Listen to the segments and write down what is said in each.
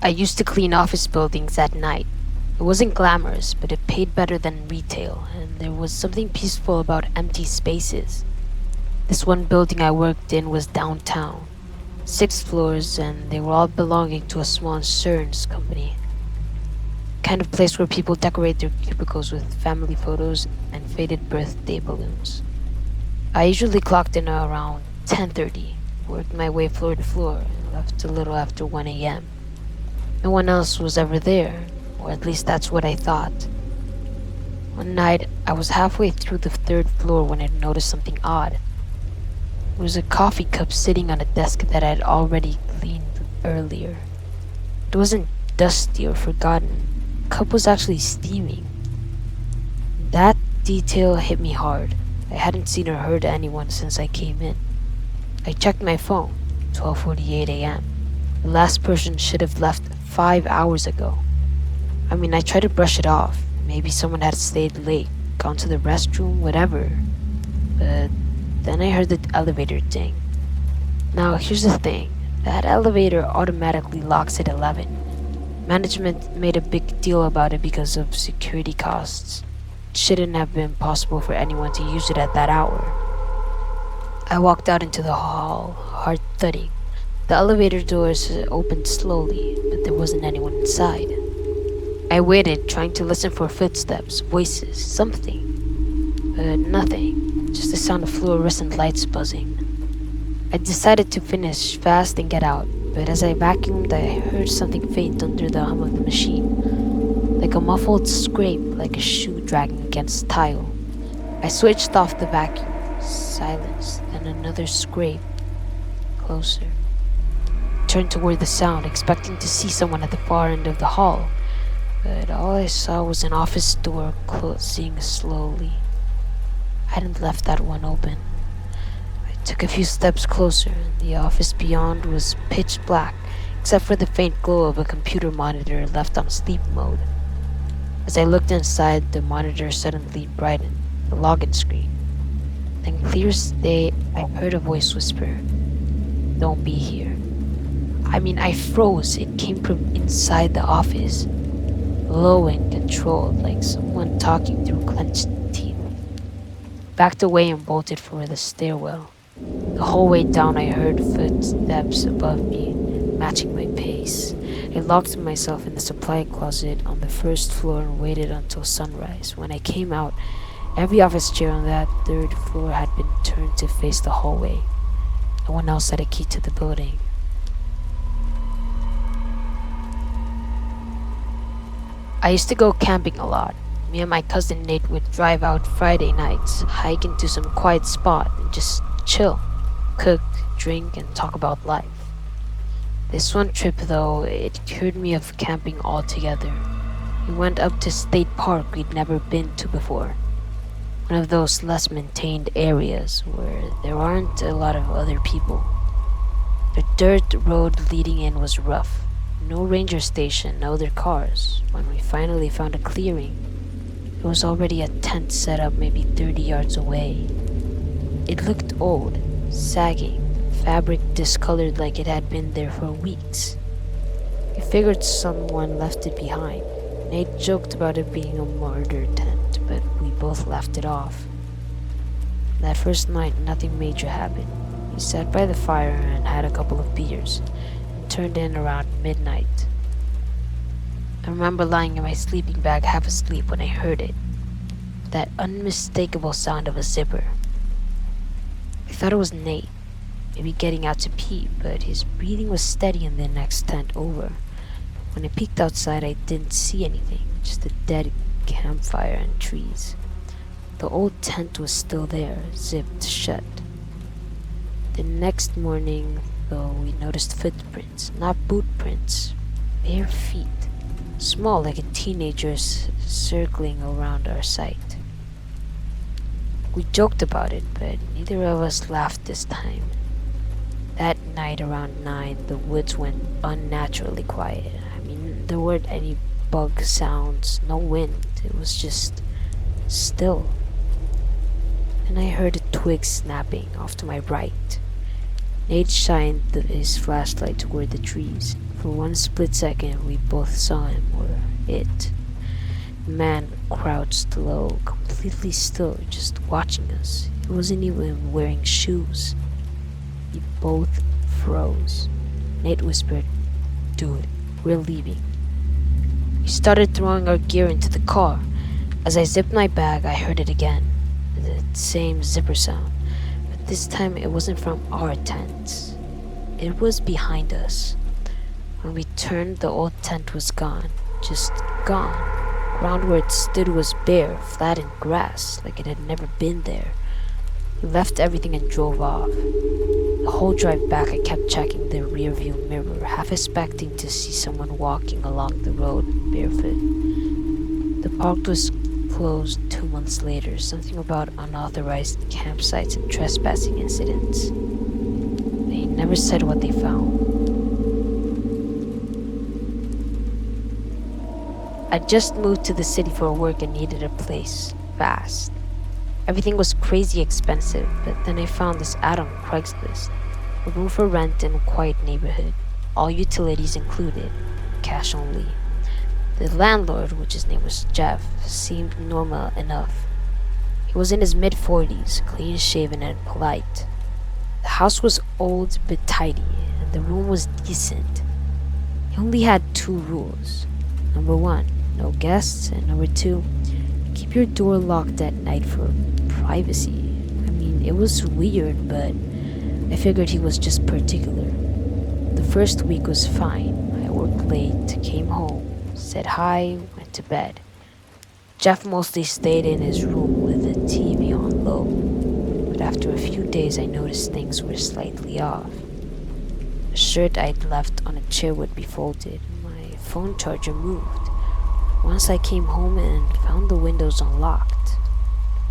I used to clean office buildings at night. It wasn't glamorous, but it paid better than retail, and there was something peaceful about empty spaces. This one building I worked in was downtown, 6 floors, and they were all belonging to a small insurance company. Kind of place where people decorate their cubicles with family photos and faded birthday balloons. I usually clocked in around 10:30, worked my way floor to floor, and left a little after 1 a.m. No one else was ever there, or at least that's what I thought. One night, I was halfway through the 3rd floor when I noticed something odd. There was a coffee cup sitting on a desk that I had already cleaned earlier. It wasn't dusty or forgotten. The cup was actually steaming. That detail hit me hard. I hadn't seen or heard anyone since I came in. I checked my phone, 12:48 a.m. The last person should have left 5 hours ago. I tried to brush it off. Maybe someone had stayed late, gone to the restroom, whatever. But then I heard the elevator ding. Now, here's the thing. That elevator automatically locks at 11. Management made a big deal about it because of security costs. It shouldn't have been possible for anyone to use it at that hour. I walked out into the hall, heart thudding. The elevator doors opened slowly, but there wasn't anyone inside. I waited, trying to listen for footsteps, voices, something. But nothing, just the sound of fluorescent lights buzzing. I decided to finish fast and get out, but as I vacuumed, I heard something faint under the hum of the machine. Like a muffled scrape, like a shoe dragging against tile. I switched off the vacuum. Silence, then another scrape. Closer. Turned toward the sound, expecting to see someone at the far end of the hall. But all I saw was an office door closing slowly. I hadn't left that one open. I took a few steps closer. The office beyond was pitch black, except for the faint glow of a computer monitor left on sleep mode. As I looked inside, the monitor suddenly brightened, the login screen. Then clear as day, I heard a voice whisper, "Don't be here." I froze. It came from inside the office, low and controlled, like someone talking through clenched teeth. Backed away and bolted for the stairwell. The whole way down, I heard footsteps above me, matching my pace. I locked myself in the supply closet on the 1st floor and waited until sunrise. When I came out, every office chair on that 3rd floor had been turned to face the hallway. No one else had a key to the building. I used to go camping a lot. Me and my cousin Nate would drive out Friday nights, hike into some quiet spot, and just chill, cook, drink, and talk about life. This one trip, though, it cured me of camping altogether. We went up to State Park we'd never been to before. One of those less maintained areas where there aren't a lot of other people. The dirt road leading in was rough. No ranger station, no other cars. When we finally found a clearing, there was already a tent set up maybe 30 yards away. It looked old, sagging, fabric discolored like it had been there for weeks. We figured someone left it behind. Nate joked about it being a murder tent, but we both laughed it off. That first night, nothing major happened. We sat by the fire and had a couple of beers, and turned in around midnight. I remember lying in my sleeping bag half asleep when I heard it. That unmistakable sound of a zipper. I thought it was Nate, maybe getting out to pee, but his breathing was steady in the next tent over. When I peeked outside, I didn't see anything, just a dead campfire and trees. The old tent was still there, zipped shut. The next morning, though, we noticed footprints, not boot prints, bare feet, small like a teenager's, circling around our site. We joked about it, but neither of us laughed this time. That night around 9, the woods went unnaturally quiet. There weren't any bug sounds, no wind. It was just still. And I heard a twig snapping off to my right. Nate shined his flashlight toward the trees. For one split second, we both saw him, or it. The man crouched low, completely still, just watching us. He wasn't even wearing shoes. We both froze. Nate whispered, "Dude, we're leaving." We started throwing our gear into the car. As I zipped my bag, I heard it again. The same zipper sound. But this time it wasn't from our tent. It was behind us. When we turned, the old tent was gone. Just gone. Ground where it stood was bare, flat in grass, like it had never been there. We left everything and drove off. The whole drive back, I kept checking the rearview mirror, half expecting to see someone walking along the road barefoot. The park was closed 2 months later, something about unauthorized campsites and trespassing incidents. They never said what they found. I just moved to the city for work and needed a place, fast. Everything was crazy expensive, but then I found this ad on Craigslist. A room for rent in a quiet neighborhood, all utilities included, cash only. The landlord, which his name was Jeff, seemed normal enough. He was in his mid-40s, clean-shaven and polite. The house was old but tidy, and the room was decent. He only had 2 rules. Number 1, no guests, and number 2, keep your door locked at night for privacy. I mean, it was weird, but I figured he was just particular. The first week was fine. I worked late, came home, said hi, went to bed. Jeff mostly stayed in his room with the TV on low, but after a few days I noticed things were slightly off. A shirt I'd left on a chair would be folded. My phone charger moved. Once I came home and found the windows unlocked.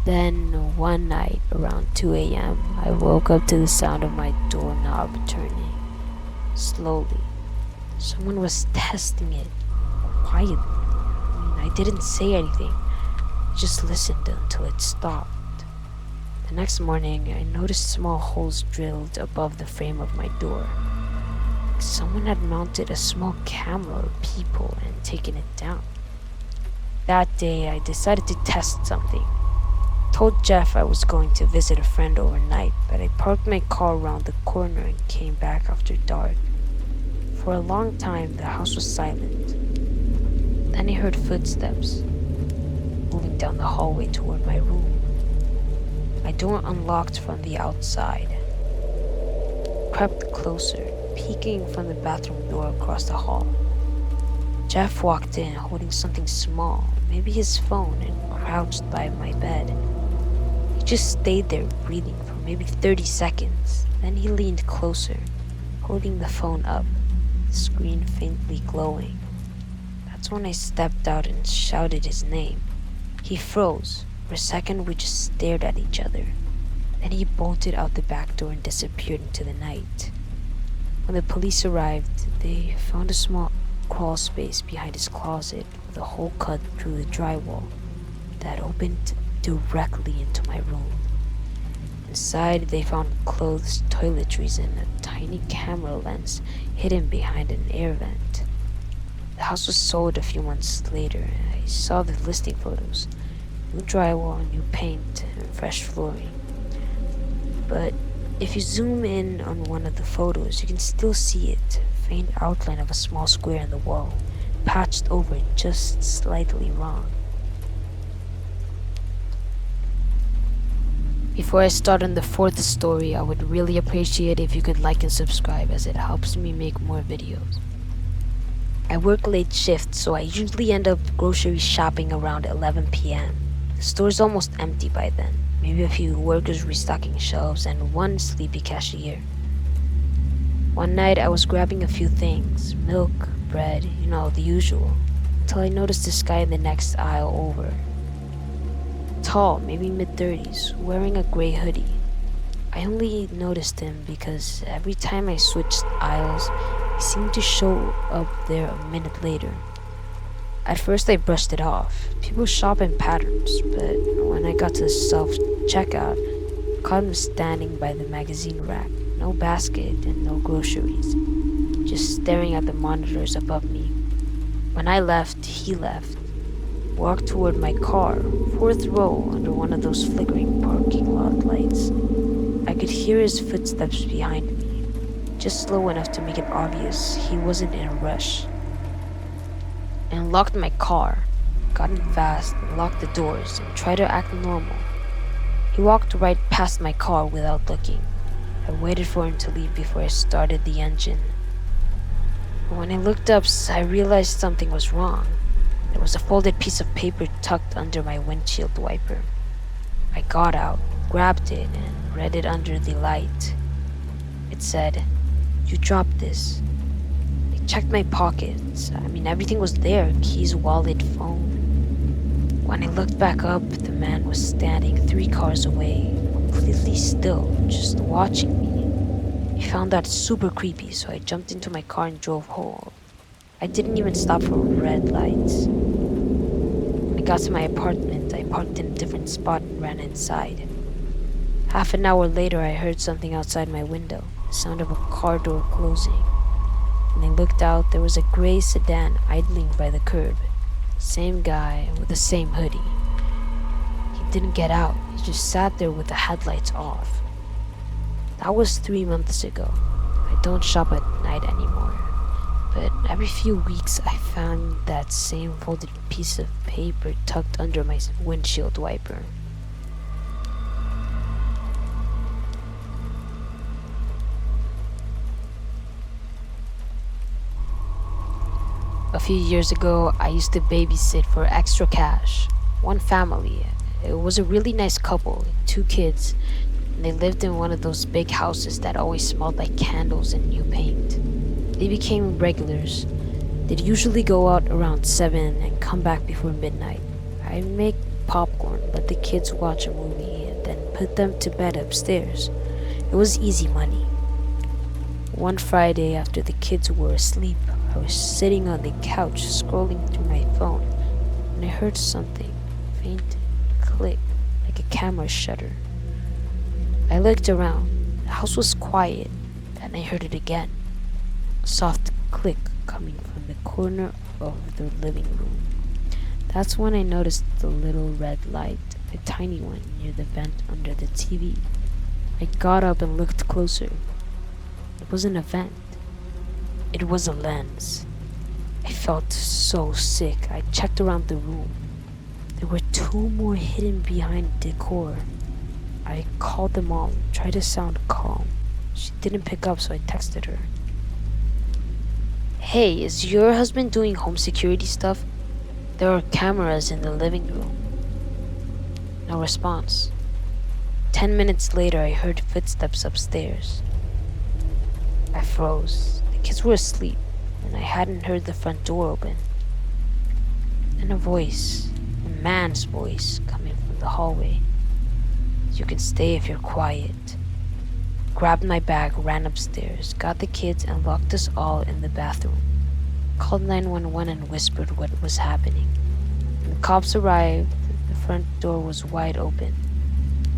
Then one night around 2 a.m. I woke up to the sound of my doorknob turning. Slowly. Someone was testing it. Quietly. I didn't say anything. I just listened until it stopped. The next morning, I noticed small holes drilled above the frame of my door. Someone had mounted a small camera or peephole and taken it down. That day, I decided to test something. I told Jeff I was going to visit a friend overnight, but I parked my car around the corner and came back after dark. For a long time, the house was silent. Then I heard footsteps moving down the hallway toward my room. My door unlocked from the outside. I crept closer, peeking from the bathroom door across the hall. Jeff walked in holding something small, maybe his phone, and crouched by my bed. He just stayed there breathing for maybe 30 seconds. Then he leaned closer, holding the phone up, the screen faintly glowing. That's when I stepped out and shouted his name. He froze. For a second, we just stared at each other. Then he bolted out the back door and disappeared into the night. When the police arrived, they found a small crawl space behind his closet with a hole cut through the drywall that opened directly into my room. Inside, they found clothes, toiletries, and a tiny camera lens hidden behind an air vent. The house was sold a few months later. I saw the listing photos. New drywall, new paint, and fresh flooring. But if you zoom in on one of the photos, you can still see it. Faint outline of a small square in the wall, patched over just slightly wrong. Before I start on the 4th story, I would really appreciate if you could like and subscribe, as it helps me make more videos. I work late shifts, so I usually end up grocery shopping around 11 p.m. The store's almost empty by then. Maybe a few workers restocking shelves and one sleepy cashier. One night I was grabbing a few things, milk, bread, the usual, until I noticed this guy in the next aisle over. Tall, maybe mid-30s, wearing a gray hoodie. I only noticed him because every time I switched aisles, he seemed to show up there a minute later. At first I brushed it off. People shop in patterns, but when I got to the self-checkout, I caught him standing by the magazine rack. No basket and no groceries. just staring at the monitors above me. When I left, he left, walked toward my car, fourth row under one of those flickering parking lot lights. I could hear his footsteps behind me, just slow enough to make it obvious he wasn't in a rush. I unlocked my car, got in fast, and locked the doors, and tried to act normal. He walked right past my car without looking. I waited for him to leave before I started the engine. When I looked up, I realized something was wrong. There was a folded piece of paper tucked under my windshield wiper. I got out, grabbed it, and read it under the light. It said, "You dropped this." I checked my pockets. Everything was there: keys, wallet, phone. When I looked back up, the man was standing 3 cars away, completely still, just watching me. I found that super creepy, so I jumped into my car and drove home. I didn't even stop for red lights. When I got to my apartment, I parked in a different spot and ran inside. Half an hour later, I heard something outside my window, the sound of a car door closing. When I looked out, there was a gray sedan idling by the curb. Same guy with the same hoodie. He didn't get out, he just sat there with the headlights off. That was 3 months ago. I don't shop at night anymore, but every few weeks I found that same folded piece of paper tucked under my windshield wiper. A few years ago, I used to babysit for extra cash. One family. It was a really nice couple, 2 kids, and they lived in one of those big houses that always smelled like candles and new paint. They became regulars. They'd usually go out around 7 and come back before midnight. I'd make popcorn, let the kids watch a movie, and then put them to bed upstairs. It was easy money. One Friday, after the kids were asleep, I was sitting on the couch scrolling through my phone when I heard something faint click like a camera shutter. I looked around. The house was quiet, and I heard it again. A soft click coming from the corner of the living room. That's when I noticed the little red light, a tiny one near the vent under the TV. I got up and looked closer. It wasn't a vent. It was a lens. I felt so sick. I checked around the room. There were 2 more hidden behind decor. I called the mom, tried to sound calm. She didn't pick up, so I texted her. "Hey, is your husband doing home security stuff? There are cameras in the living room." No response. 10 minutes later, I heard footsteps upstairs. I froze. The kids were asleep, and I hadn't heard the front door open. Then a voice, a man's voice, coming from the hallway. "You can stay if you're quiet." Grabbed my bag, ran upstairs, got the kids, and locked us all in the bathroom. Called 911 and whispered what was happening. When the cops arrived, the front door was wide open.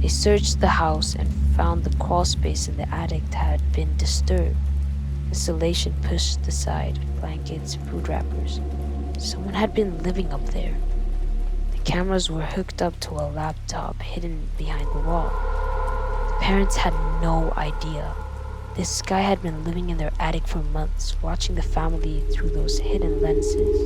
They searched the house and found the crawl space in the attic had been disturbed. Insulation pushed aside, blankets, food wrappers. Someone had been living up there. The cameras were hooked up to a laptop hidden behind the wall. The parents had no idea. This guy had been living in their attic for months, watching the family through those hidden lenses.